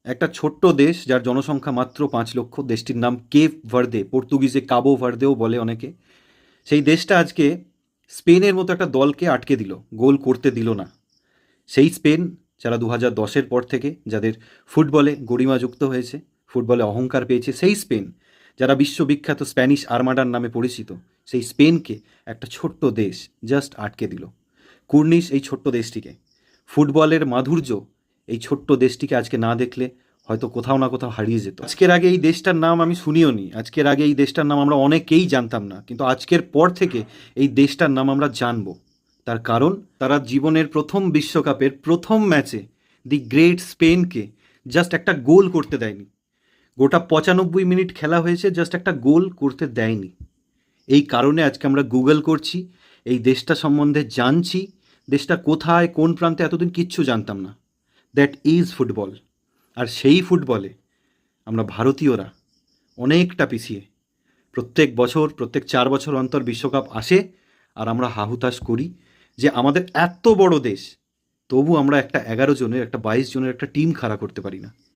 একটা ছোট্ট দেশ যার জনসংখ্যা মাত্র 5 লক্ষ, দেশটির নাম কেপ ভার্দে, পর্তুগিজে কাবো ভার্দেও বলে অনেকে। সেই দেশটা আজকে স্পেনের মতো একটা দলকে আটকে দিল, গোল করতে দিল না। সেই স্পেন যারা 2010-এর পর থেকে যাদের ফুটবলে গরিমা যুক্ত হয়েছে, ফুটবলে অহংকার পেয়েছে, সেই স্পেন যারা বিশ্ববিখ্যাত স্প্যানিশ আর্মাডার নামে পরিচিত, সেই স্পেনকে একটা ছোট্ট দেশ জাস্ট আটকে দিল। কুর্নিশ এই ছোট্ট দেশটিকে, ফুটবলের মাধুর্য এই ছোট্ট দেশটিকে আজকে না দেখলে হয়তো কোথাও না কোথাও হারিয়ে যেত। আজকের আগে এই দেশটার নাম আমি শুনিও নি, আজকের আগে এই দেশটার নাম আমরা অনেকেই জানতাম না, কিন্তু আজকের পর থেকে এই দেশটার নাম আমরা জানবো। তার কারণ তারা জীবনের প্রথম বিশ্বকাপের প্রথম ম্যাচে দি গ্রেট স্পেনকে জাস্ট একটা গোল করতে দেয়নি। গোটা 95 মিনিট খেলা হয়েছে, জাস্ট একটা গোল করতে দেয়নি। এই কারণে আজকে আমরা গুগল করছি, এই দেশটা সম্বন্ধে জানছি। দেশটা কোথায়, কোন প্রান্তে, এতদিন কিচ্ছু জানতাম না। That is football. আর সেই ফুটবলে আমরা ভারতীয়রা অনেকটা পিছিয়ে। প্রত্যেক বছর, প্রত্যেক 4 বছর অন্তর বিশ্বকাপ আসে, আর আমরা হাহুতাশ করি যে আমাদের এত বড় দেশ, তবু আমরা একটা 11 জনের, একটা 22 জনের একটা টিম খাড়া করতে পারি না।